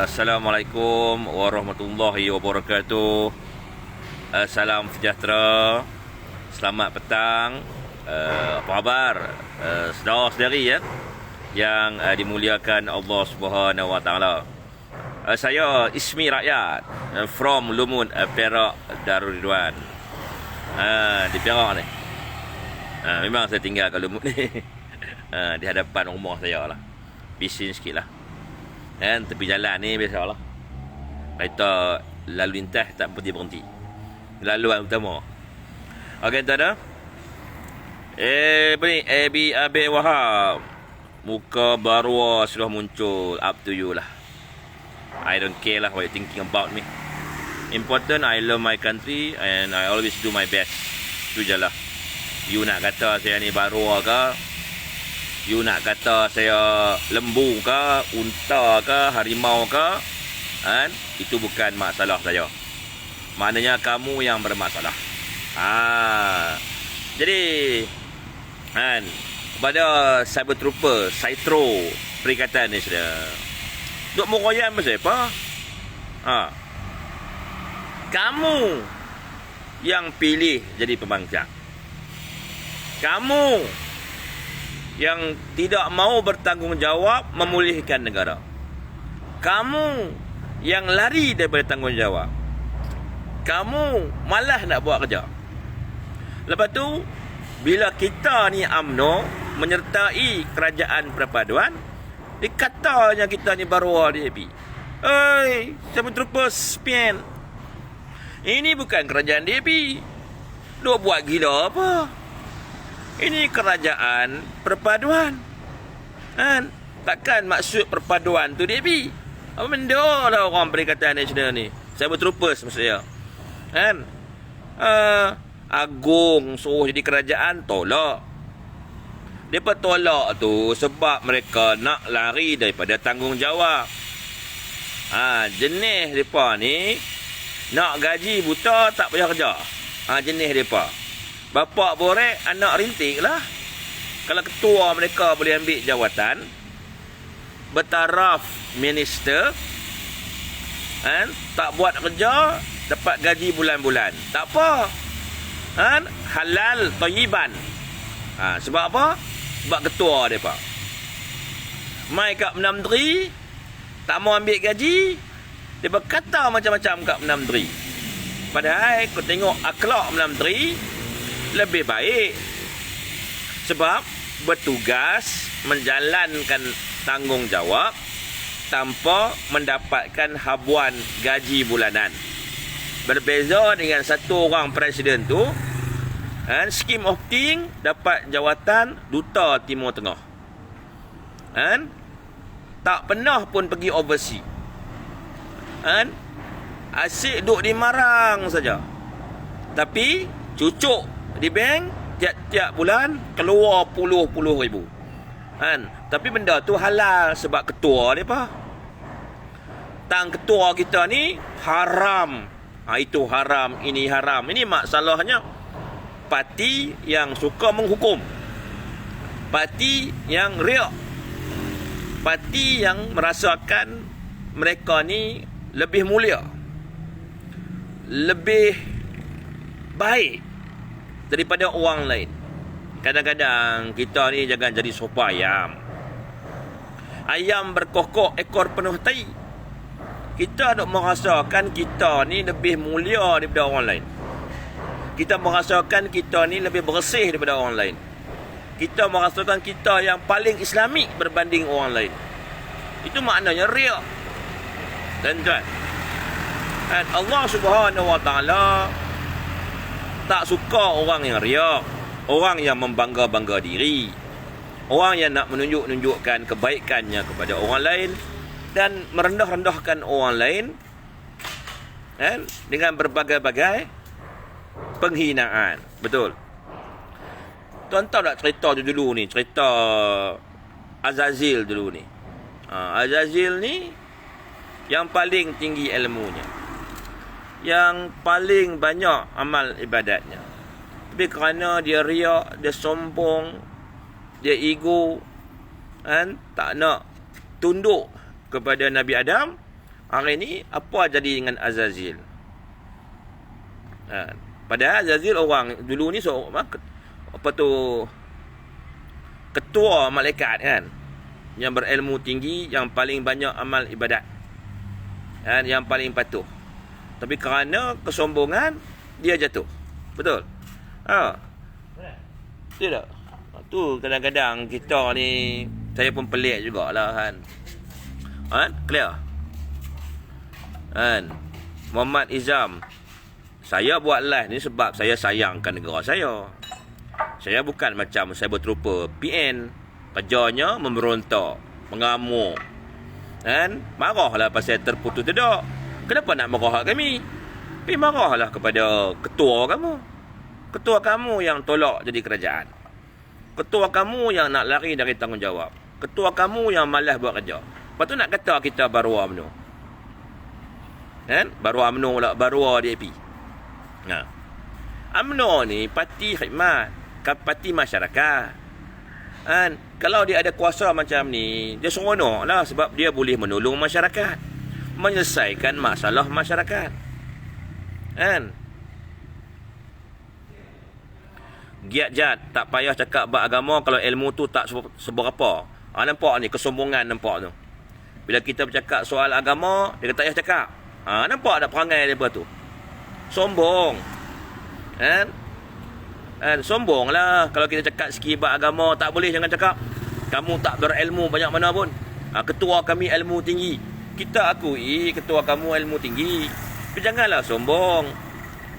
Assalamualaikum warahmatullahi wabarakatuh. Salam sejahtera. Selamat petang. Apa khabar saudara-saudari yang dimuliakan Allah Subhanahu Wa Taala. Saya Ismi Rakyat from Lumun, Perak, Darul Ridwan. Di Perak ni. Memang saya tinggal kat Lumun ni. Di hadapan rumah saya lah. Bising sikit lah. Kan tepi jalan ni biasalah. Kereta lalu lintas tak berhenti. Laluan utama. Okey, tak ada. Abi Wahab. Muka baru sudah muncul. Up to you lah. I don't care lah what you thinking about me. Important, I love my country and I always do my best. Itu je lah. You nak kata saya ni baru ke? You nak kata saya lembu ke? Unta ke? Harimau ke? Kan? Itu bukan masalah saya. Maknanya kamu yang bermasalah. Jadi kan, kepada cyber trooper, Saitro perikatan ni sudah. Duk meroyan pasal apa? Kamu yang pilih jadi pembangkang. Kamu yang tidak mau bertanggungjawab memulihkan negara. Kamu yang lari daripada tanggungjawab. Kamu malas nak buat kerja. Lepas tu, bila kita ni UMNO menyertai kerajaan perpaduan, dikatanya kita ni baru DAP. Oi, siapa terus spian? Ini bukan kerajaan DAP. Duk buat gila apa? Ini kerajaan perpaduan. Kan? Takkan maksud perpaduan tu DAP? Apa benda lah orang Perikatan Nasional ni? Saya berterupus maksud saya. Kan? Agung suruh jadi kerajaan, tolak. Mereka tolak tu sebab mereka nak lari daripada tanggungjawab. Jenis mereka ni nak gaji buta tak payah kerja. Jenis mereka. Bapak borek, anak rintik lah. Kalau ketua mereka boleh ambil jawatan, bertaraf minister, kan? Tak buat kerja, dapat gaji bulan-bulan. Tak apa. Kan? Halal thayyiban. Sebab apa? Sebab ketua mereka. Mai kat Menteri, tak mau ambil gaji, dia berkata macam-macam kat Menteri. Padahal kau tengok akhlak Menteri lebih baik. Sebab bertugas menjalankan tanggungjawab tanpa mendapatkan habuan gaji bulanan. Berbeza dengan satu orang presiden tu, scheme of thing dapat jawatan Duta Timur Tengah. Tak pernah pun pergi overseas. Asyik duduk di Marang saja. Tapi cucuk di bank tiap-tiap bulan keluar puluh-puluh ribu. Tapi benda tu halal sebab ketua dia apa? Tang ketua kita ni haram. Itu haram, ini haram. Ini masalahnya parti yang suka menghukum. Parti yang riak. Parti yang merasakan mereka ni lebih mulia, lebih baik daripada orang lain. Kadang-kadang kita ni jangan jadi sopa ayam. Ayam berkokok ekor penuh tai. Kita nak merasakan kita ni lebih mulia daripada orang lain. Kita merasakan kita ni lebih bersih daripada orang lain. Kita merasakan kita yang paling Islamik berbanding orang lain. Itu maknanya riak. Tuan-tuan, Allah Subhanahu Wa Taala tak suka orang yang riak, orang yang membangga-bangga diri, orang yang nak menunjukkan kebaikannya kepada orang lain dan merendah-rendahkan orang lain dengan berbagai-bagai penghinaan. Betul. Tuan tahu tak cerita dulu ni, cerita Azazil dulu ni. Azazil ni yang paling tinggi ilmunya, yang paling banyak amal ibadatnya. Tapi kerana dia riak, dia sombong, dia ego, tak nak tunduk kepada Nabi Adam, Hari ni apa jadi dengan Azazil? Padahal Azazil orang dulu ni apa tu, ketua malaikat kan, yang berilmu tinggi, yang paling banyak amal ibadat, kan, yang paling patuh. Tapi kerana kesombongan dia jatuh. Betul? Tidak. Tu kadang-kadang kita ni, saya pun pelik jugalah kan. Clear? Kan? Muhammad Izam, saya buat live ni sebab saya sayangkan negara saya. Saya bukan macam saya berterupa PN. Kerjanya memberontak, mengamuk, kan? Marahlah pasal terputus tidak. Kenapa nak marah kami? Pergi marahlah kepada ketua kamu. Ketua kamu yang tolak jadi kerajaan. Ketua kamu yang nak lari dari tanggungjawab. Ketua kamu yang malas buat kerja. Lepas tu nak kata kita baru UMNO. Kan? Baru UMNO lah, baru DAP. UMNO ni parti khidmat, parti masyarakat. Kan? Kalau dia ada kuasa macam ni, dia seronok lah sebab dia boleh menolong masyarakat, menyelesaikan masalah masyarakat. Kan? Giat jat, tak payah cakap bab agama kalau ilmu tu tak seberapa. Nampak ni kesombongan, nampak tu. Bila kita bercakap soal agama, dia tak payah cakap. Nampak tak perangai dia tu? Sombong. Kan? Sombong lah. Kalau kita cakap sikit bab agama, tak boleh jangan cakap kamu tak berilmu banyak mana pun. Ketua kami ilmu tinggi. Kita akui ketua kamu ilmu tinggi. Tapi janganlah sombong.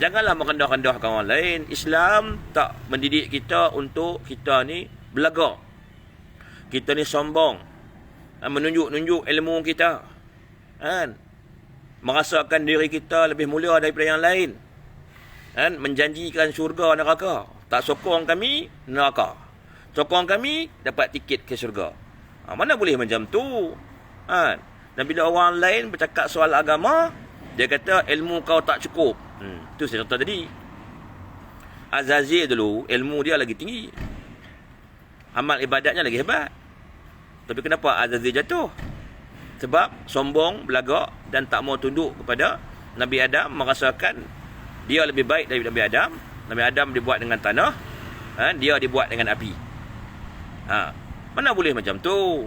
Janganlah merendah-rendahkan orang lain. Islam tak mendidik kita untuk kita ni belagak. Kita ni sombong. Menunjuk-nunjuk ilmu kita. Kan? Merasakan diri kita lebih mulia daripada yang lain. Kan? Menjanjikan syurga neraka. Tak sokong kami neraka. Sokong kami dapat tiket ke syurga. Mana boleh macam tu? Kan? Dan bila orang lain bercakap soal agama, dia kata ilmu kau tak cukup. Tu saya contoh tadi. Azazil dulu ilmu dia lagi tinggi, amal ibadatnya lagi hebat. Tapi kenapa Azazil jatuh? Sebab sombong, belagak dan tak mau tunduk kepada Nabi Adam, merasakan dia lebih baik daripada Nabi Adam. Nabi Adam dibuat dengan tanah, dia dibuat dengan api. Mana boleh macam tu?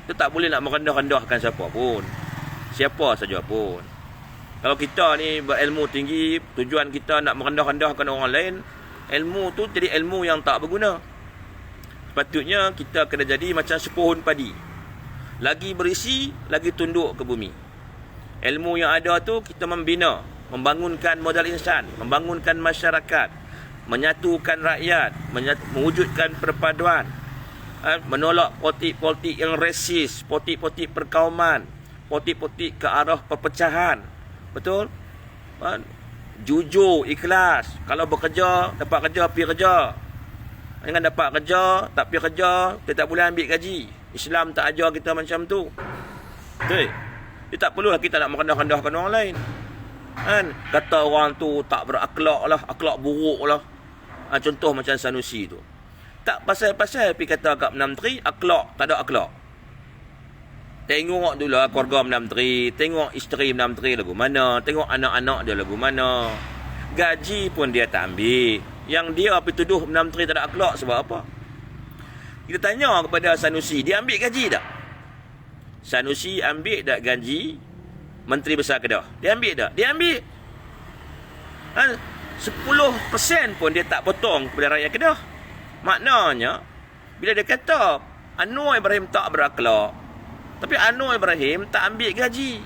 Tu tak boleh nak merendah-rendahkan siapa pun. Siapa saja pun. Kalau kita ni berilmu tinggi, tujuan kita nak merendah-rendahkan orang lain, ilmu tu jadi ilmu yang tak berguna. Sepatutnya kita kena jadi macam sepohon padi. Lagi berisi, lagi tunduk ke bumi. Ilmu yang ada tu kita membina, membangunkan modal insan, membangunkan masyarakat, menyatukan rakyat, mewujudkan perpaduan, menolak politik-politik yang resis, politik-politik perkauman, politik-politik ke arah perpecahan. Betul? Jujur, ikhlas. Kalau bekerja, dapat kerja, pergi kerja. Jangan dapat kerja, tak pergi kerja, dia tak boleh ambil gaji. Islam tak ajar kita macam tu. Betul? Dia tak perlulah kita nak merendah-rendahkan orang lain. Kata orang tu tak berakhlak lah, akhlak buruk lah. Contoh macam Sanusi tu. Tak pasal-pasal pergi kata kat Menteri akhlak, tak ada akhlak. Tengok dulu keluarga Menteri, tengok isteri Menteri lagu mana, tengok anak-anak dia lagu mana. Gaji pun dia tak ambil. Yang dia pergi tuduh Menteri tak ada akhlak sebab apa? Kita tanya kepada Sanusi, dia ambil gaji tak? Sanusi ambil tak gaji Menteri Besar Kedah? Dia ambil tak? Dia ambil. 10% pun dia tak potong kepada rakyat Kedah. Maknanya bila dia kata Anwar Ibrahim tak berakhlak, tapi Anwar Ibrahim tak ambil gaji,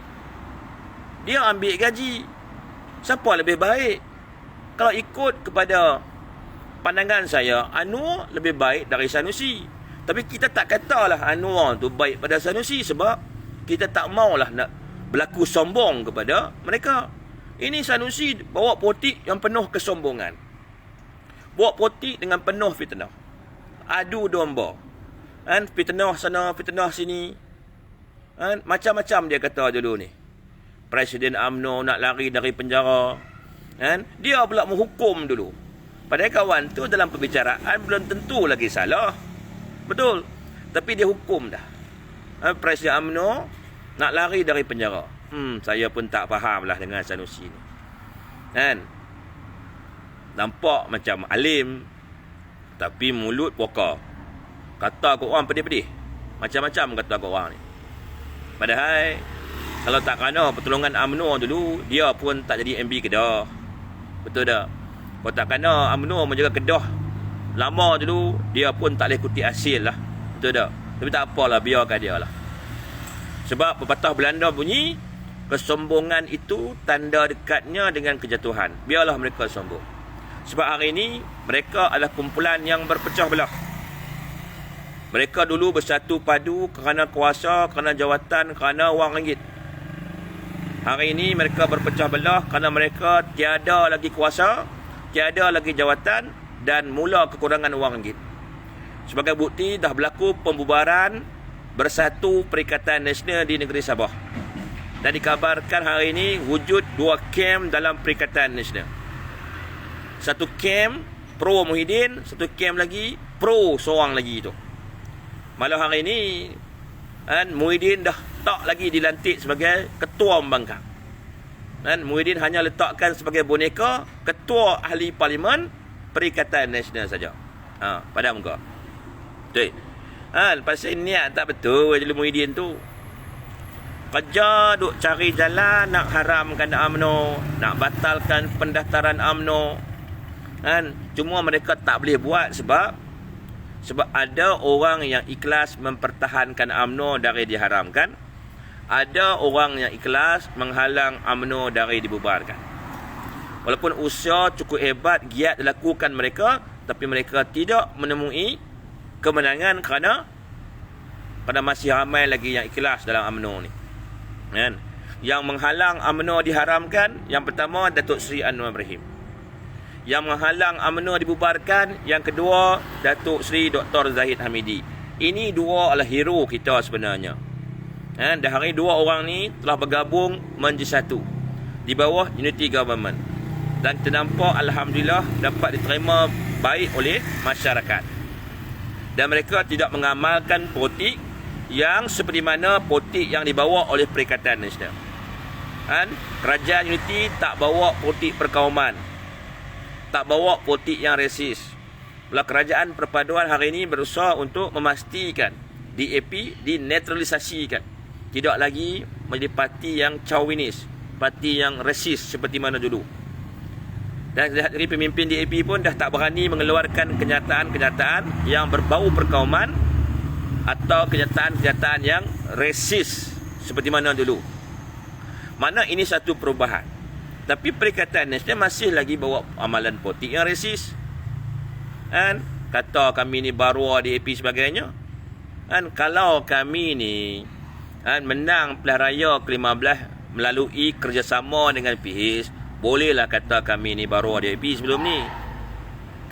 dia ambil gaji, siapa lebih baik? Kalau ikut kepada pandangan saya, Anwar lebih baik dari Sanusi. Tapi kita tak katalah Anwar tu baik pada Sanusi, sebab kita tak maulah nak berlaku sombong kepada mereka. Ini Sanusi bawa politik yang penuh kesombongan, bawa politik dengan penuh fitnah, adu domba, fitnah sana, fitnah sini, macam-macam dia kata dulu ni. Presiden UMNO nak lari dari penjara, dia pula menghukum dulu. Padahal kawan tu dalam perbicaraan belum tentu lagi salah, betul, tapi dia hukum dah. Presiden UMNO Nak lari dari penjara. Saya pun tak faham lah dengan Sanusi ni. Kan? Nampak macam alim, tapi mulut pokar. Kata kat orang pedih-pedih. Macam-macam kata kat orang ni. Padahal kalau tak kerana pertolongan UMNO dulu, dia pun tak jadi MB Kedah. Betul tak? Kalau tak kerana UMNO menjaga Kedah lama dulu, dia pun tak boleh kuti hasil lah. Betul tak? Tapi tak apalah, biarkan dia lah. Sebab pepatah Belanda bunyi, kesombongan itu tanda dekatnya dengan kejatuhan. Biarlah mereka sombong. Sebab hari ini mereka adalah kumpulan yang berpecah belah. Mereka dulu bersatu padu kerana kuasa, kerana jawatan, kerana wang ringgit. Hari ini mereka berpecah belah kerana mereka tiada lagi kuasa, tiada lagi jawatan dan mula kekurangan wang ringgit. Sebagai bukti dah berlaku pembubaran Bersatu Perikatan Nasional di negeri Sabah. Dan dikabarkan hari ini wujud 2 kem dalam Perikatan Nasional. Satu kem pro Muhyiddin, satu kem lagi pro seorang lagi tu. Malah hari ini Muhyiddin dah tak lagi dilantik sebagai ketua pembangkang. Muhyiddin hanya letakkan sebagai boneka ketua ahli parlimen Perikatan Nasional saja. Pada muka. Betul. Pasal niat tak betul jadi Muhyiddin tu. Kerja duk cari jalan nak haramkan UMNO, nak batalkan pendaftaran UMNO. Cuma mereka tak boleh buat sebab ada orang yang ikhlas mempertahankan UMNO dari diharamkan. Ada orang yang ikhlas menghalang UMNO dari dibubarkan. Walaupun usaha cukup hebat, giat dilakukan mereka, tapi mereka tidak menemui kemenangan kerana masih ramai lagi yang ikhlas dalam UMNO ni. Yang menghalang UMNO diharamkan, yang pertama Datuk Seri Anwar Ibrahim. Yang menghalang UMNO dibubarkan, yang kedua Datuk Seri Dr. Zahid Hamidi. Ini dua adalah hero kita sebenarnya. Dan hari dua orang ni telah bergabung menjadi satu di bawah unity government. Dan ternampak alhamdulillah dapat diterima baik oleh masyarakat. Dan mereka tidak mengamalkan politik yang seperti mana politik yang dibawa oleh Perikatan Nasional. Kerajaan unity tak bawa politik perkauman, tak bawa politik yang resis. Belah kerajaan perpaduan hari ini berusaha untuk memastikan DAP dinetralisasikan. Tidak lagi menjadi parti yang chauvinis, parti yang resis seperti mana dulu. Dan dari pemimpin DAP pun dah tak berani mengeluarkan kenyataan-kenyataan yang berbau perkauman atau kenyataan-kenyataan yang resis seperti mana dulu. Mana ini satu perubahan. Tapi Perikatan Nasional masih lagi bawa amalan politik yang resis. Kata kami ni baru DAP sebagainya. Kalau kami ni menang pilihan raya ke-15 melalui kerjasama dengan PIS, bolehlah kata kami ni baru DAP sebelum ni.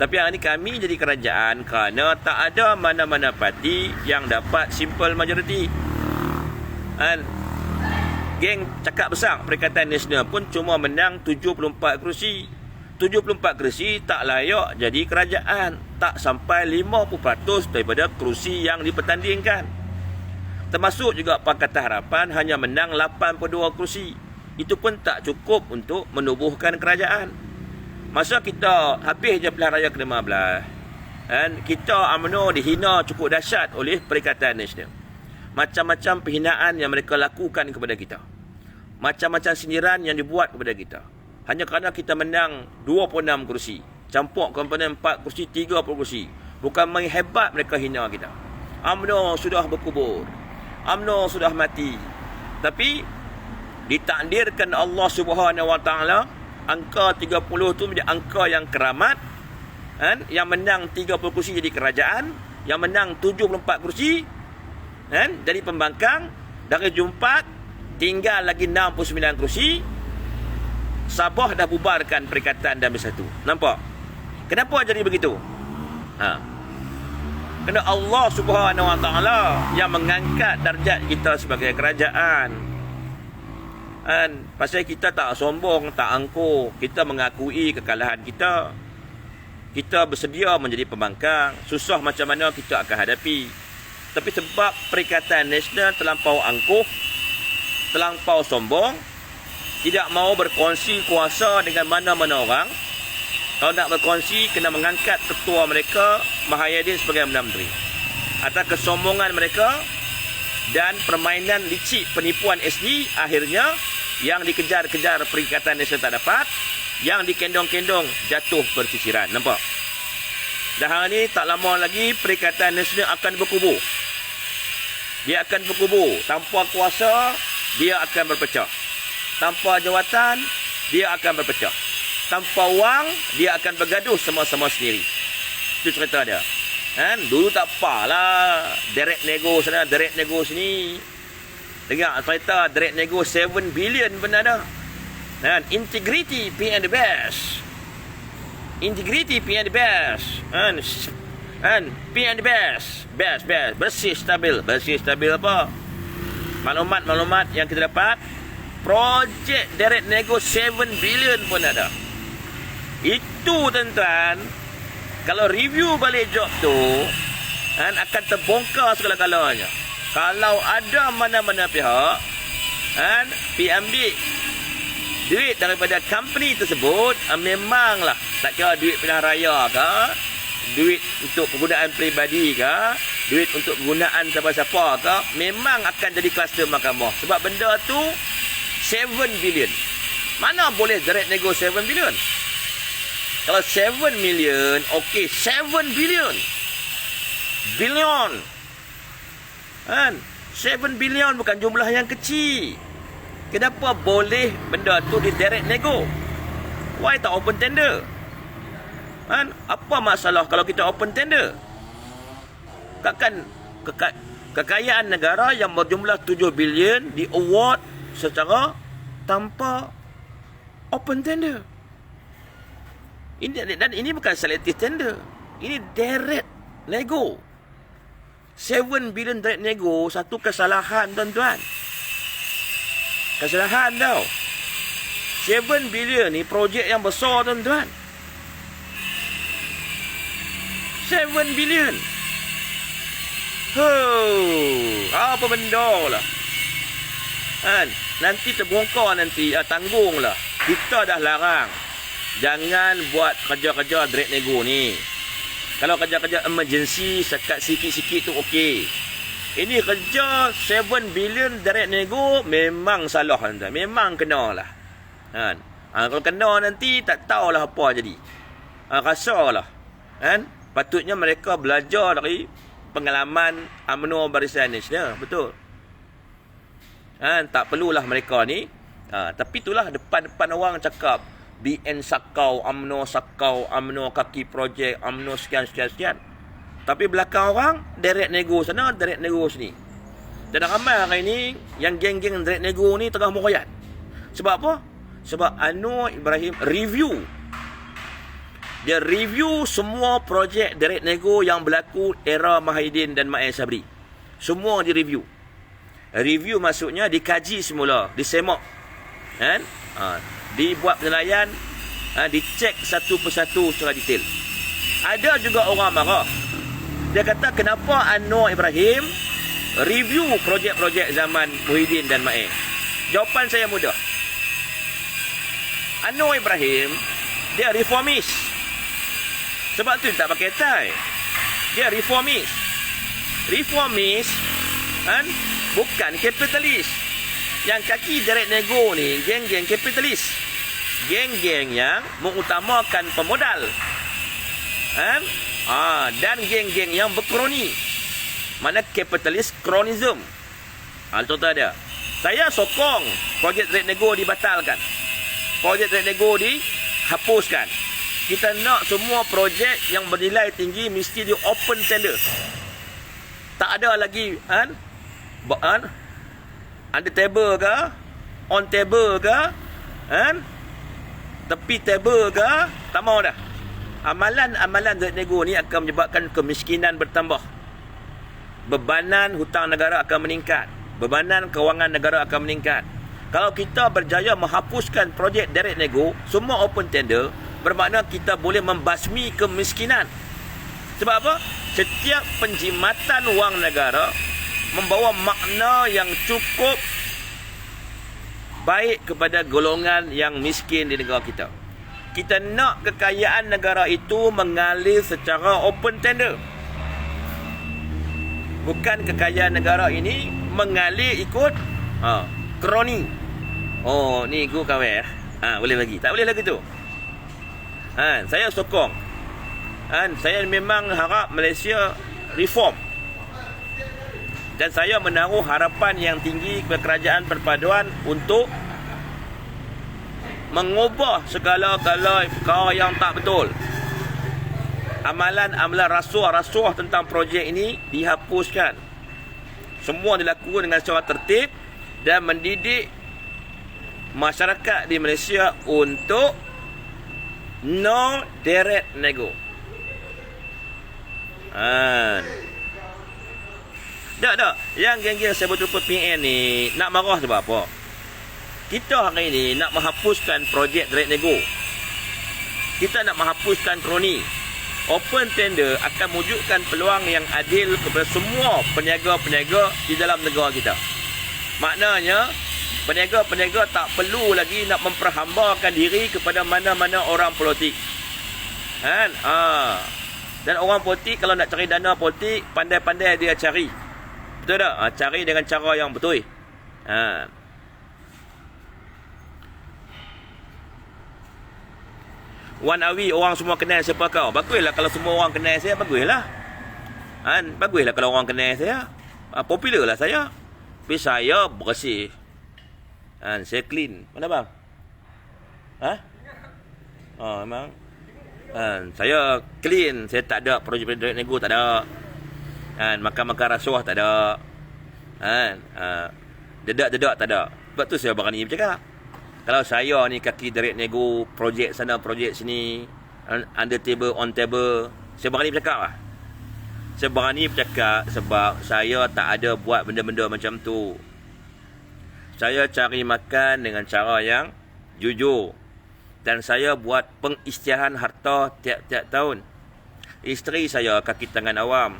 Tapi hari ni kami jadi kerajaan kerana tak ada mana-mana parti yang dapat simple majority. Geng cakap besar Perikatan Nasional pun cuma menang 74 kerusi. 74 kerusi tak layak jadi kerajaan. Tak sampai 50% daripada kerusi yang dipertandingkan. Termasuk juga Pakatan Harapan hanya menang 82 kerusi. Itu pun tak cukup untuk menubuhkan kerajaan. Masa kita habis je pilihan raya ke-15, kita UMNO dihina cukup dahsyat oleh Perikatan Nasional. Macam-macam penghinaan yang mereka lakukan kepada kita. Macam-macam sindiran yang dibuat kepada kita. Hanya kerana kita menang 26 kerusi. Campur komponen 4 kerusi, 30 kerusi. Bukan main hebat mereka hina kita. UMNO sudah berkubur. UMNO sudah mati. Tapi ditakdirkan Allah Subhanahu Wa Taala angka 30 tu menjadi angka yang keramat. Yang menang 30 kursi jadi kerajaan, yang menang 74 kursi jadi pembangkang. Dari Jumaat tinggal lagi 69 kursi. Sabah dah bubarkan Perikatan dan Bersatu. Nampak? Kenapa jadi begitu? Kerana Allah Subhanahu Wa Taala yang mengangkat darjat kita sebagai kerajaan. Pasal kita tak sombong, tak angkuh. Kita mengakui kekalahan kita. Kita bersedia menjadi pembangkang. Susah macam mana kita akan hadapi. Tapi sebab Perikatan Nasional terlampau angkuh, terlampau sombong, tidak mahu berkongsi kuasa dengan mana-mana orang. Kalau nak berkongsi, kena mengangkat ketua mereka, Mahayadin, sebagai Perdana Menteri. Atas kesombongan mereka dan permainan licik penipuan SD, akhirnya yang dikejar-kejar Perikatan Nasional tak dapat, yang dikendong-kendong jatuh perciciran. Nampak? Dan hari ini tak lama lagi Perikatan Nasional akan berkubur. Dia akan berkubur. Tanpa kuasa, dia akan berpecah. Tanpa jawatan, dia akan berpecah. Tanpa wang, dia akan bergaduh sama-sama sendiri. Itu cerita dia. Kan? Dulu tak apalah. Direct nego sana, direct nego sini. Dengar cerita direct nego 7 billion pun ada. Kan? Integrity being the best. Integrity being the best. Kan? being the best. Best. Bersih stabil. Bersih stabil apa? Maklumat-maklumat yang kita dapat, projek direct nego 7 billion pun ada. Itu tuan-tuan, kalau review balik job tu, kan, akan terbongkar segala-galanya. Kalau ada mana-mana pihak, kan, pergi ambil duit daripada company tersebut, memanglah, tak kira duit pilihan raya ke, duit untuk penggunaan peribadi ke, duit untuk penggunaan siapa-siapa ke, memang akan jadi kluster mahkamah. Sebab benda tu 7 billion. Mana boleh direct nego 7 billion? Kalau 7 million, okey, 7 billion. Billion. Kan? 7 billion bukan jumlah yang kecil. Kenapa boleh benda tu di direct nego? Why tak open tender? Kan? Apa masalah kalau kita open tender? Kekayaan negara yang berjumlah 7 billion di award secara tanpa open tender. Ini bukan selective tender. Ini direct nego. 7 billion direct nego, satu kesalahan tuan-tuan. Kesalahan tau. 7 billion ni projek yang besar tuan-tuan. 7 billion. Apa benda lah. Kan? Nanti terbongkar nanti, tanggunglah. Kita dah larang. Jangan buat kerja-kerja direct nego ni. Kalau kerja-kerja emergency, sekat sikit-sikit tu okey. Ini kerja 7 billion direct nego memang salah tuan. Memang kena lah. Kan? Kalau kena nanti tak tahulah apa jadi. Rasalah. Kan? Patutnya mereka belajar dari pengalaman UMNO Barisan Nasional. Betul. Kan? Tak perlulah mereka ni. Tapi itulah depan-depan orang cakap BN sakau, UMNO kaki projek, UMNO sekian. Tapi belakang orang direct nego sana, direct nego sini. Dan ramai hari ni yang geng-geng direct nego ni tengah meroyan. Sebab apa? Sebab Anwar Ibrahim review. Dia review semua projek direct nego yang berlaku era Mahidin dan Mak Sabri. Semua di review. Review maksudnya dikaji semula, disemak. Kan? Dibuat penilaian, dicek satu persatu secara detail. Ada juga orang marah. Dia kata kenapa Anwar Ibrahim review projek-projek zaman Muhyiddin dan Mak. Jawapan saya mudah. Anwar Ibrahim dia reformis. Sebab tu dia tak pakai tie. Dia reformis. Reformis kan, bukan kapitalis. Yang kaki direct nego ni geng-geng kapitalis. Geng-geng yang mengutamakan pemodal. Kan? Dan geng-geng yang berkroni. Mana kapitalis kronism. Contoh dia. Saya sokong projek direct nego dibatalkan. Projek direct nego dihapuskan. Kita nak semua projek yang bernilai tinggi mesti di open tender. Tak ada lagi under table ke, on table ke, tepi table ke, tak mau dah. Amalan-amalan direct nego ni akan menyebabkan kemiskinan bertambah. Bebanan hutang negara akan meningkat. Bebanan kewangan negara akan meningkat. Kalau kita berjaya menghapuskan projek direct nego, semua open tender, bermakna kita boleh membasmi kemiskinan. Sebab apa? Setiap penjimatan wang negara membawa makna yang cukup baik kepada golongan yang miskin di negara kita. Kita nak kekayaan negara itu mengalir secara open tender. Bukan kekayaan negara ini mengalir ikut kroni. Oh, ni gua kawan. Boleh bagi. Tak boleh lagi tu. Saya sokong. Saya memang harap Malaysia reform. Dan saya menaruh harapan yang tinggi kepada kerajaan perpaduan untuk mengubah segala-gala perkara yang tak betul. Amalan-amalan rasuah-rasuah tentang projek ini dihapuskan. Semua dilakukan dengan secara tertib dan mendidik masyarakat di Malaysia untuk no direct nego. Tak. Yang geng-geng saya betul-betul PN ni nak marah sebab apa? Kita hari ini nak menghapuskan projek direct nego. Kita nak menghapuskan kroni. Open tender akan mewujudkan peluang yang adil kepada semua peniaga-peniaga di dalam negara kita. Maknanya, peniaga-peniaga tak perlu lagi nak memperhambakan diri kepada mana-mana orang politik. Dan orang politik kalau nak cari dana politik, pandai-pandai dia cari. Betul tak? Cari dengan cara yang betul. Wan Awi orang semua kenal siapa kau. Baguslah kalau semua orang kenal saya, baguslah. Baguslah kalau orang kenal saya. Popular lah saya. Tapi saya bersih. Saya clean. Mana bang? Memang. Saya clean. Saya tak ada projek direct nego, tak ada. Makan-makan rasuah tak ada. Dedak-dedak tak ada. Sebab tu saya berani bercakap. Kalau saya ni kaki direct nego, projek sana, projek sini, under table, on table, saya berani bercakap lah. Saya berani bercakap sebab saya tak ada buat benda-benda macam tu. Saya cari makan dengan cara yang jujur. Dan saya buat pengisytiharan harta tiap-tiap tahun. Isteri saya kaki tangan awam.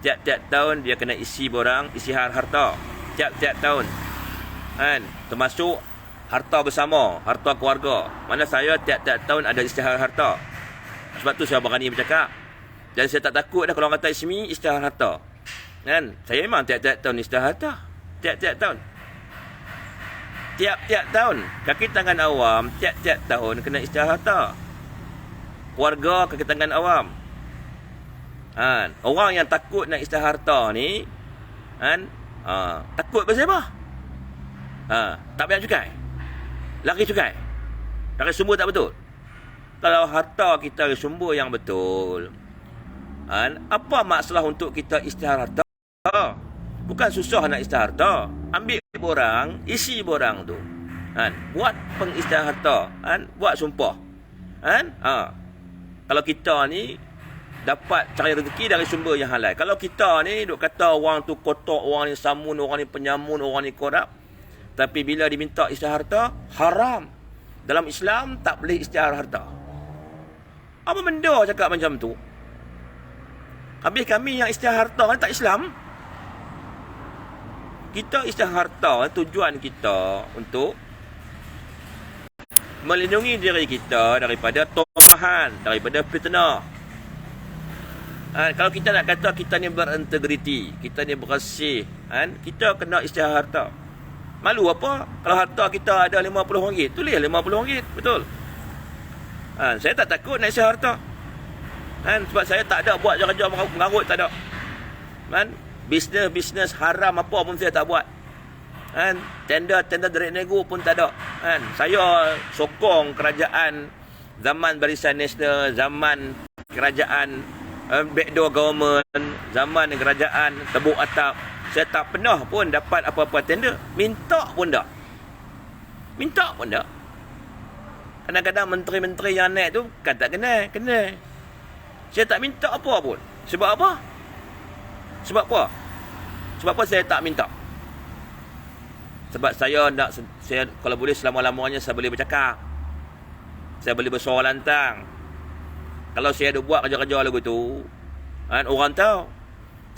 Tiap-tiap tahun dia kena isi borang isytiharan harta. Tiap-tiap tahun. Termasuk harta bersama, harta keluarga. Mana saya tiap-tiap tahun ada isytiharan harta. Sebab tu saya berani bercakap. Dan saya tak takut dah kalau orang kata ismi isytiharan harta. Saya memang tiap-tiap tahun isytiharan harta. Tiap-tiap tahun. Tiap-tiap tahun. Kaki tangan awam, tiap-tiap tahun kena isytiharan harta. Keluarga kaki tangan awam. Orang yang takut nak isytiharan harta ni, takut pasal apa? Tak bayar cukai. Lari cukai. Dari sumber tak betul. Kalau harta kita dari sumber yang betul, apa masalah untuk kita isytiharan harta? Bukan susah nak isytiharan harta. Ambil borang, isi borang tu. Buat pengisytiharan harta. Buat sumpah. Kalau kita ni dapat cari rezeki dari sumber yang halal. Kalau kita ni duk kata orang tu kotor, orang ni samun, orang ni penyamun, orang ni korup, tapi bila diminta isytiharan harta, haram. Dalam Islam tak boleh isytiharan harta. Apa benda cakap macam tu? Habis kami yang isytiharan harta kan tak Islam. Kita isytiharan harta, tujuan kita untuk melindungi diri kita daripada tomahan, daripada fitnah. Kalau kita nak kata kita ni berintegriti, kita ni bersih, kita kena isytiharan harta. Malu apa? Kalau harta kita ada RM50, tulis RM50, betul? Saya tak takut nak isytiharan harta. Sebab saya tak ada buat kerja mengarut, tak ada. Bisnes haram apa pun saya tak buat. Tender direct nego pun tak ada. Saya sokong kerajaan zaman Barisan Nasional, zaman kerajaan backdoor government, zaman kerajaan tebuk atap. Saya tak pernah pun dapat apa-apa tender. Minta pun tak. Kadang-kadang menteri-menteri yang naik tu kan tak kena. Saya tak minta apa pun. Sebab apa? Sebab saya tak minta? Sebab saya kalau boleh selama-lamanya saya boleh bercakap. Saya boleh bersuara lantang. Kalau saya ada buat kerja-kerja lagu tu, orang tahu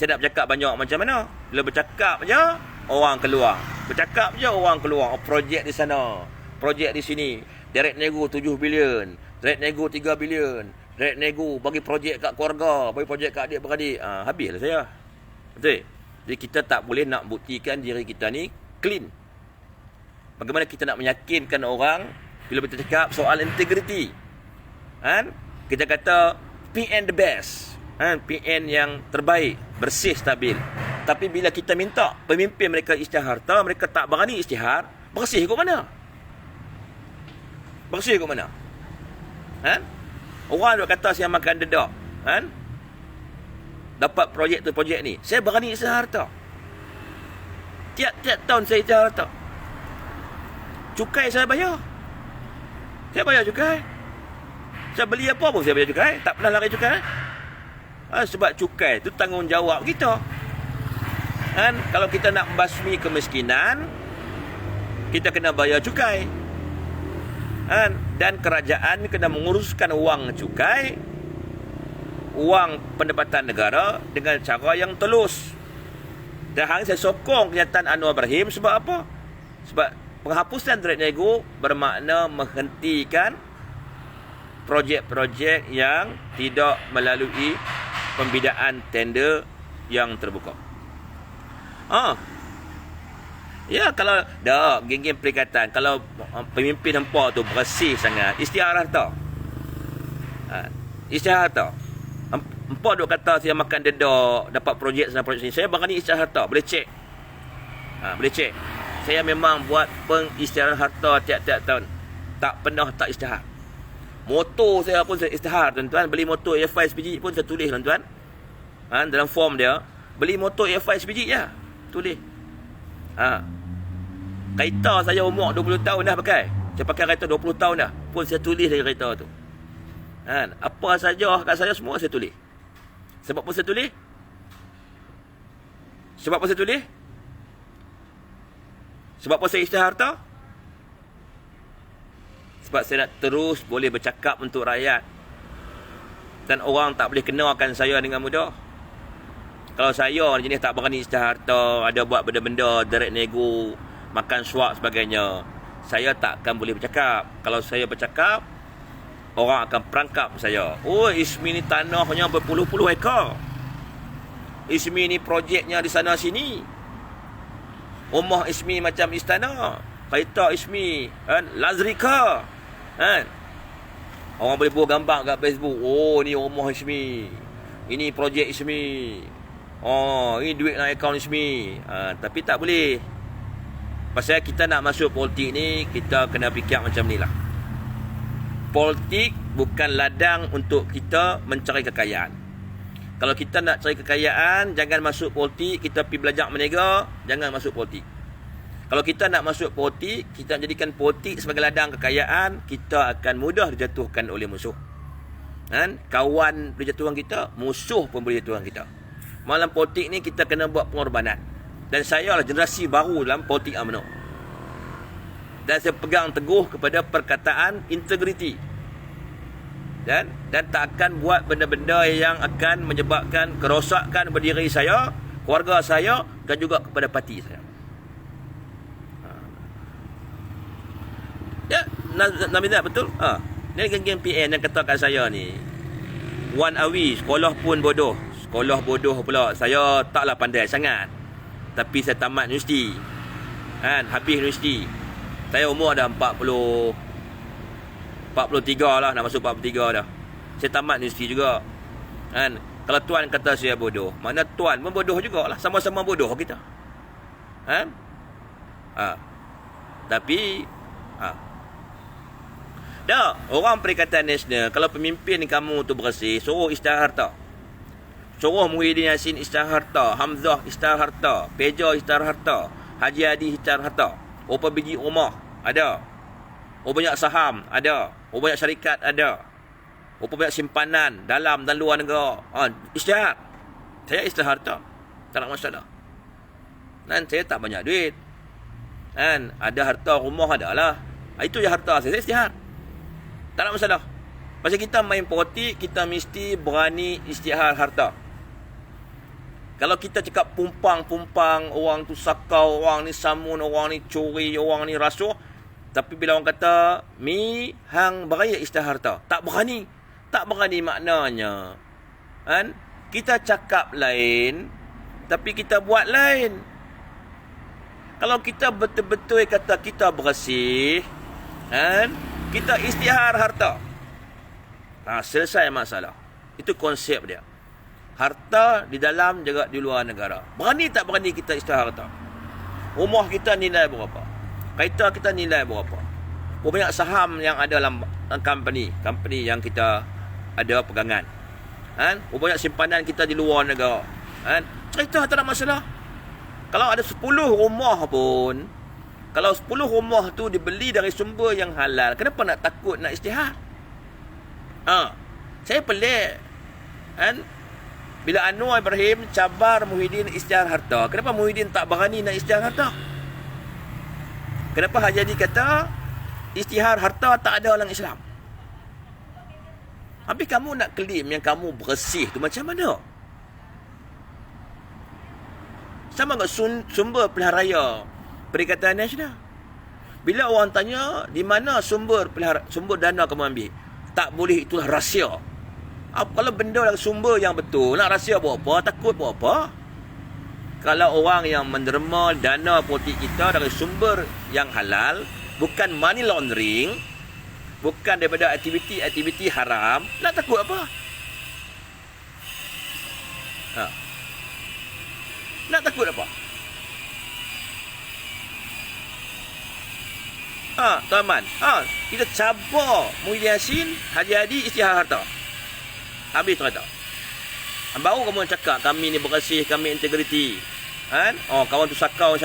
saya nak bercakap banyak macam mana. Bila bercakap je, orang keluar. Bercakap je orang keluar. Projek di sana, projek di sini. Direct nego 7 bilion. Direct nego 3 bilion. Direct nego bagi projek kat keluarga. Bagi projek kat adik-beradik. Habislah saya. Betul? Jadi kita tak boleh nak buktikan diri kita ni clean. Bagaimana kita nak meyakinkan orang bila kita cakap soal integriti. Kan? Kita kata PN the best. Kan? PN yang terbaik. Bersih, stabil. Tapi bila kita minta pemimpin mereka isytihar harta, mereka tak berani isytihar, bersih kot mana? Bersih kot mana? Kan? Orang duk kata saya makan dedak. Kan? Dapat projek tu projek ni. Saya berani isytihar harta. Tiap-tiap tahun saya isytihar harta. Cukai saya bayar. Saya bayar cukai. Saya beli apa pun saya bayar cukai. Tak pernah lari cukai. Sebab cukai tu tanggungjawab kita. Kan? Kalau kita nak membasmi kemiskinan, kita kena bayar cukai. Kan? Dan kerajaan kena menguruskan wang cukai, wang pendapatan negara dengan cara yang telus. Dan hari saya sokong kenyataan Anwar Ibrahim sebab apa? Sebab penghapusan direct nego bermakna menghentikan projek-projek yang tidak melalui pembidaan tender yang terbuka. Ya, kalau dah geng-geng perikatan, kalau pemimpin hampa tu bersih sangat, isytihar harta. Isytihar harta. Hampa duk kata saya makan dedak, dapat projek sana projek sini. Saya berani isytihar harta, boleh cek. Boleh cek. Saya memang buat pengisytiharan harta tiap-tiap tahun. Tak pernah tak isytihar. Motor saya pun saya isytihar, tuan-tuan. Beli motor AFI SPG pun saya tulis, tuan-tuan. Dalam form dia, beli motor AFI SPG ya. Tulis. Kereta saya umur 20 tahun dah pakai. Saya pakai kereta 20 tahun dah. Pun saya tulis dari kereta tu. Apa saja kat saya semua saya tulis. Sebab apa saya tulis? Sebab apa saya tulis? Sebab apa saya isytihar harta? Sebab saya nak terus boleh bercakap untuk rakyat. Dan orang tak boleh kenalkan saya dengan mudah. Kalau saya jenis tak berani isytihar harta, ada buat benda-benda direct nego, makan suap sebagainya, saya tak akan boleh bercakap. Kalau saya bercakap, orang akan perangkap saya. Oh, Ismi ni tanahnya berpuluh-puluh ekar. Ismi ni projeknya di sana sini. Rumah Ismi macam istana. Kereta Ismi, kan? Lazrika. Kan? Orang boleh buat gambar kat Facebook. Oh, ni rumah Ismi. Ini projek Ismi. Oh, ini duit dalam akaun Ismi. Tapi tak boleh. Pasal kita nak masuk politik ni, kita kena fikir macam ni lah. Politik bukan ladang untuk kita mencari kekayaan. Kalau kita nak cari kekayaan, jangan masuk politik. Kita pergi belajar menega, jangan masuk politik. Kalau kita nak masuk politik, kita jadikan politik sebagai ladang kekayaan, kita akan mudah dijatuhkan oleh musuh. Kan? Kawan boleh jatuhkan kita, musuh pun boleh jatuhkan kita. Malam politik ni kita kena buat pengorbanan. Dan saya lah generasi baru dalam politik UMNO. Dan saya pegang teguh kepada perkataan integriti. Dan tak akan buat benda-benda yang akan menyebabkan kerosakan kepada diri saya, keluarga saya dan juga kepada parti saya. Ya, Nabidah betul? Ni geng-geng PN yang katakan saya ni, Wan Awi, sekolah pun bodoh. Sekolah bodoh pula. Saya taklah pandai sangat. Tapi saya tamat universiti. Kan? Habis universiti. Saya umur dah 43 lah. Nak masuk 43 dah. Saya tamat universiti juga. Kan? Kalau tuan kata saya bodoh, mana tuan pun bodoh jugalah. Sama-sama bodoh kita. Kan? Tapi dah, orang Perikatan Nasional, kalau pemimpin kamu tu bersih, suruh isytihar harta. Suruh Muhyiddin Yassin isytihar harta, Hamzah isytihar harta, Peja isytihar harta, Haji Hadi isytihar harta. Berapa biji rumah? Ada. Berapa banyak saham? Ada. Berapa banyak syarikat? Ada. Berapa banyak simpanan dalam dan luar negara? Isytihar. Saya isytihar harta. Tak nak masalah. Dan saya tak banyak duit. Kan? Ada harta rumah ada lah. Itu je harta saya isytihar. Tak nak masalah. Pasal kita main politik, kita mesti berani isytihar harta. Kalau kita cakap pumpang-pumpang, orang tu sakau, orang ni samun, orang ni curi, orang ni rasuah. Tapi bila orang kata, mi hang beraya isytihar harta. Tak berani. Tak berani maknanya. Kan? Kita cakap lain, tapi kita buat lain. Kalau kita betul-betul kata kita bersih, kan? Kita isytihar harta. Selesai masalah. Itu konsep dia. Harta di dalam juga di luar negara. Berani tak berani kita isytihar harta? Rumah kita nilai berapa? Kereta kita nilai berapa? Berapa banyak saham yang ada dalam company yang kita ada pegangan. Kan? Berapa banyak simpanan kita di luar negara. Kan? Cerita tak ada masalah. Kalau ada 10 rumah pun, kalau 10 rumah tu dibeli dari sumber yang halal, kenapa nak takut nak isytihar? Saya pelik. Kan? Bila Anwar Ibrahim cabar Muhyiddin isytihar harta, kenapa Muhyiddin tak berani nak isytihar harta? Kenapa Hajadi kata isytihar harta tak ada dalam Islam? Habis kamu nak klaim yang kamu bersih tu macam mana? Sama dengan sumber pilihan raya Perikatan Nasional. Bila orang tanya di mana sumber dana kamu ambil, tak boleh, itulah rahsia. Kalau benda dalam sumber yang betul, nak rahsia buat apa? Takut buat apa? Kalau orang yang menderma dana politik kita dari sumber yang halal, bukan money laundering, bukan daripada aktiviti haram, nak takut apa? Nak takut apa? Tuan-tuan, kita cabar Muhyiddin Yassin, Haji Hadi isytihar harta. Habis cerita. Baru kamu cakap kami ni bersih, kami integriti. Kan? Kawan tu sakau.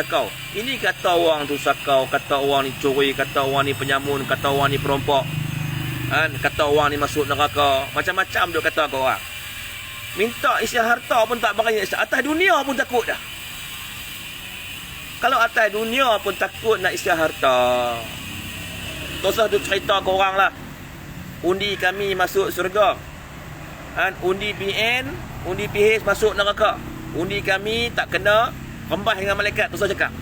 Ini kata orang tu sakau, kata orang ni curi, kata orang ni penyamun, kata orang ni perompok. Kan? Kata orang ni masuk neraka. Macam-macam dia kata kau orang. Minta isytihar harta pun tak berani. Atas dunia pun takut dah. Kalau atas dunia pun takut nak isytihar harta. Tak usah tu cerita ke orang lah. Undi kami masuk syurga. Undi PN, undi PH masuk neraka. Undi kami tak kena rembah dengan malaikat. Tak usah cakap.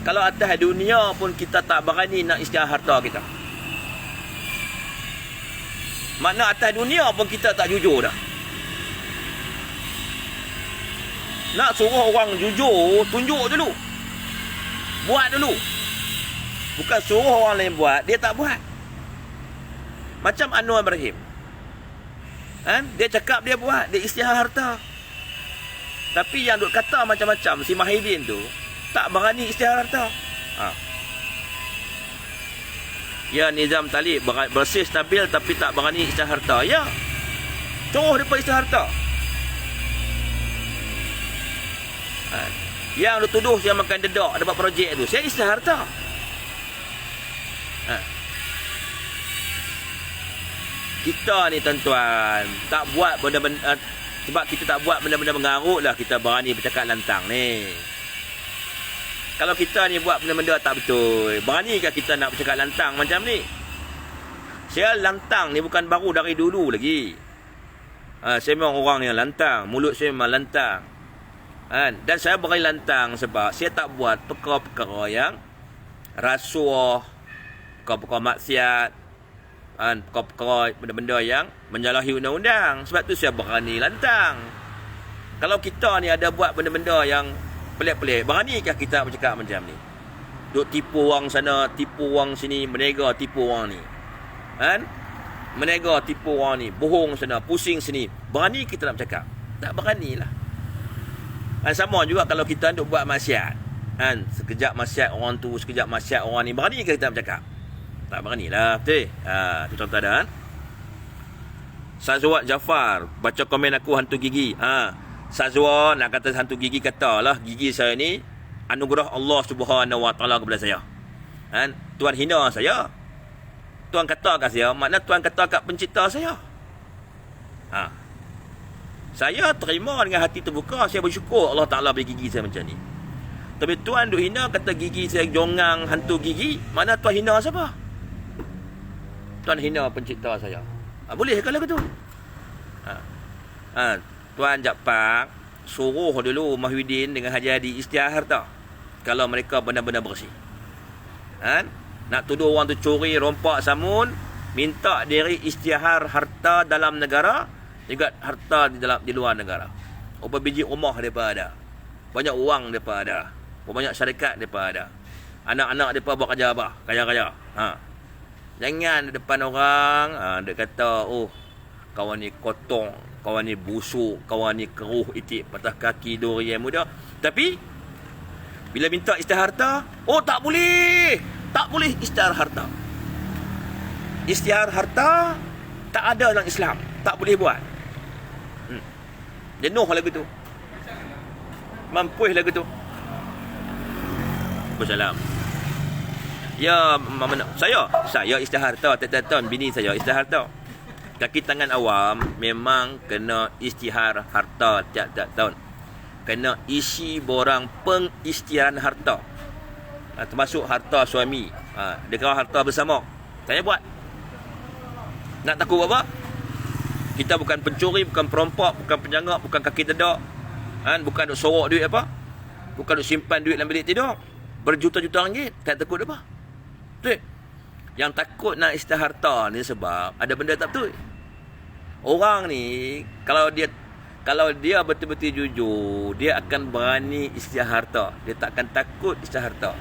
Kalau atas dunia pun kita tak berani nak isytihar harta kita. Makna atas dunia pun kita tak jujur dah. Nak suruh orang jujur, tunjuk dulu. Buat dulu. Bukan suruh orang lain buat, dia tak buat. Macam Anwar Ibrahim. Dia cakap dia buat, dia isytihar harta. Tapi yang duk kata macam-macam, si Muhyiddin tu tak berani isytihar harta. Ya, Nizam Talib bersih stabil tapi tak berani isytihar harta. Ya, suruh dia isytihar harta. Yang dia tuduh saya makan dedak dapat projek tu, saya isytihar harta. Kita ni tuan-tuan tak buat benda-benda, sebab kita tak buat benda-benda mengarut lah kita berani bercakap lantang ni. Kalau kita ni buat benda-benda tak betul, beranikah kita nak bercakap lantang macam ni? Saya lantang ni bukan baru dari dulu lagi. Saya memang orang yang lantang, mulut saya memang lantang. Dan saya berani lantang sebab saya tak buat perkara-perkara yang rasuah, perkara-perkara maksiat, perkara-perkara benda-benda yang menyalahi undang-undang. Sebab tu saya berani lantang. Kalau kita ni ada buat benda-benda yang pelik-pelik, beranikah kita bercakap macam ni? Duk tipu orang sana, tipu orang sini, menega tipu orang ni. Menega tipu orang ni, bohong sana, pusing sini. Berani kita nak bercakap? Tak beranilah. Sama juga kalau kita duk buat maksiat. Sekejap maksiat orang tu, sekejap maksiat orang ni, beranikah kita bercakap? Tak beranilah. Betul? Tu contoh dah. Sazwat Jafar baca komen aku hantu gigi. Sazwat nak kata hantu gigi, katalah gigi saya ni anugerah Allah Subhanahu Wa Taala kepada saya. Tuan hina saya. Tuan kata kat saya, makna Tuan kata kat pencipta saya. Saya terima dengan hati terbuka, saya bersyukur Allah Taala bagi gigi saya macam ni. Tapi Tuan duk hina, kata gigi saya jongang, hantu gigi, mana Tuan hina siapa? Tuan hina pencipta saya. Boleh ke lagu tu? Tuan Japak, suruh dulu Mahyudin dengan Haji Hadi isytihar harta. Kalau mereka benar-benar bersih. Kan? Nak tuduh orang tu curi, rompak, samun, minta diri isytihar harta dalam negara, juga harta di luar negara. Berapa biji rumah mereka ada. Banyak wang mereka ada. Banyak syarikat mereka ada. Anak-anak mereka buat kerja apa? Kaya-kaya. Jangan di depan orang, dia kata, oh, kawan ni kotong, kawan ni busuk, kawan ni keruh, itik patah kaki, duri yang muda. Tapi, bila minta isytihar harta, oh tak boleh. Tak boleh isytihar harta. Isytihar harta tak ada dalam Islam. Tak boleh buat. Jenuh lagu tu. Mampuih lagu tu. Bersalam. Ya, saya isytihar harta. Tiap-tiap tahun bini saya isytihar harta. Kaki tangan awam memang kena isytihar harta tiap-tiap tahun. Kena isi borang pengisytiharan harta. Termasuk harta suami. Dia kata harta bersama. Saya buat. Nak takut apa? Kita bukan pencuri, bukan perompak, bukan penjangak, bukan kaki tedak. Bukan duk sorok duit apa? Bukan duk simpan duit dalam bilik tidur. Berjuta-juta ringgit. Tak takut apa? Betul? Yang takut nak isytihar harta ni sebab ada benda tak betul. Orang ni kalau dia betul-betul jujur, dia akan berani isytihar harta. Dia tak akan takut isytihar harta.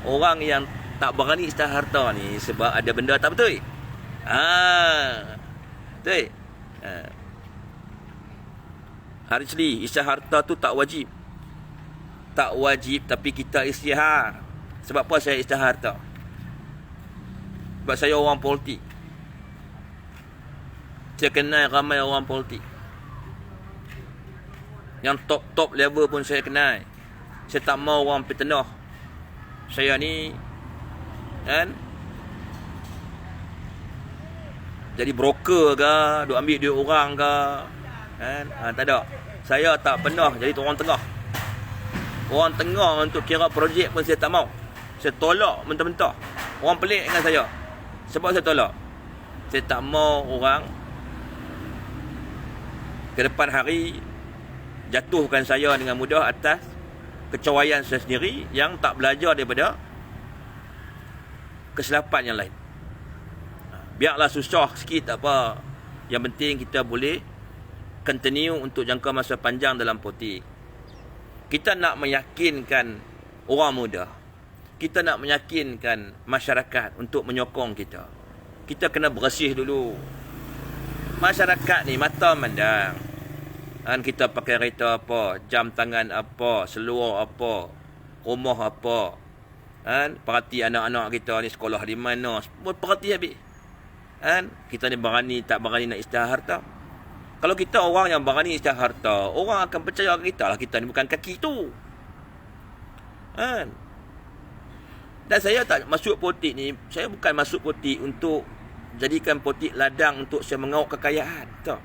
Orang yang tak berani isytihar harta ni sebab ada benda tak betul. Betul? Hari Seli, isytihar harta tu tak wajib. Tak wajib tapi kita isytihar. Sebab apa saya isytihar harta? Sebab saya orang politik. Saya kenal ramai orang politik. Yang top level pun saya kenal. Saya tak mau orang fitnah. Saya ni jadi broker ke, duk ambil duit orang ke, tak ada. Saya tak pernah jadi orang tengah. Orang tengah untuk kira projek pun saya tak mau. Saya tolak mentah-mentah. Orang pelik dengan saya. Sebab saya tolak. Saya tak mau orang ke depan hari jatuhkan saya dengan mudah atas kecerobohan saya sendiri yang tak belajar daripada kesilapan yang lain. Biarlah susah sikit tak apa. Yang penting kita boleh continue untuk jangka masa panjang dalam politik. Kita nak meyakinkan orang muda. Kita nak meyakinkan masyarakat untuk menyokong kita. Kita kena bersih dulu. Masyarakat ni mata mandang. Kita pakai kereta apa, jam tangan apa, seluar apa, rumah apa. Perhati anak-anak kita ni sekolah di mana. Perhati habis. Kita ni berani tak berani nak isytihar harta. Kalau kita orang yang berani isytihar harta, orang akan percaya kita lah. Kita ni bukan kaki tu. Dan saya tak masuk politik ni. Saya bukan masuk politik untuk jadikan politik ladang untuk saya mengauk kekayaan. Tak.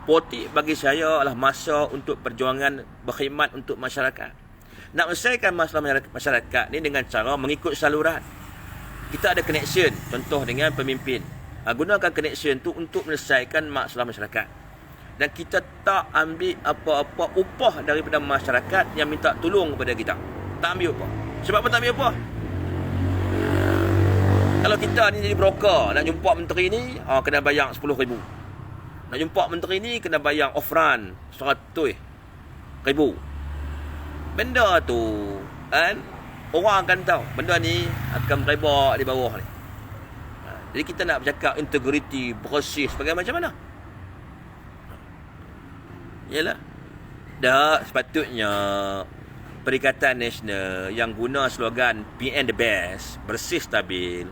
Politik bagi saya adalah masa untuk perjuangan berkhidmat untuk masyarakat. Nak menyelesaikan masalah masyarakat ni dengan cara mengikut saluran. Kita ada connection, contoh dengan pemimpin. Gunakan connection tu untuk menyelesaikan masalah masyarakat. Dan kita tak ambil apa-apa upah daripada masyarakat yang minta tolong kepada kita. Tak ambil upah. Sebab apa tak ambil upah? Kalau kita ni jadi broker, nak jumpa menteri ni, kena bayar 10,000. Nak jumpa menteri ni, kena bayar offran 100,000. Benda tu, orang akan tahu benda ni akan merebak di bawah ni. Jadi kita nak bercakap integriti, bersih sebagai macam mana? Yalah. Dah sepatutnya Perikatan Nasional yang guna slogan PN the best, bersih stabil,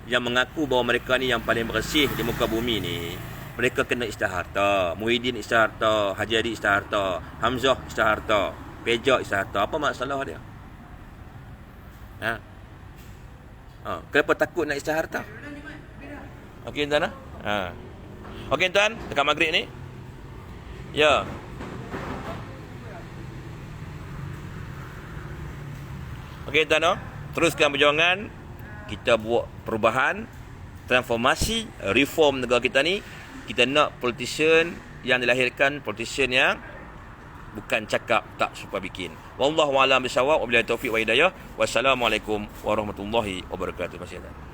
yang mengaku bahawa mereka ni yang paling bersih di muka bumi ni, mereka kena isytihar harta. Muhyiddin isytihar harta, Haji Hadi isytihar harta, Hamzah isytihar harta, Peja isytihar harta. Apa masalah dia? Kenapa takut nak isytihar harta? Okey tuan Okey tuan, dekat maghrib ni. Ya. Okey tuan, teruskan perjuangan. Kita buat perubahan, transformasi, reform negara kita ni. Kita nak politician yang dilahirkan politician yang bukan cakap tak suka bikin. Wallahu a'lam bishawab. Wabillahi taufiq wa hidayah. Wassalamualaikum warahmatullahi wabarakatuh. Terima kasih.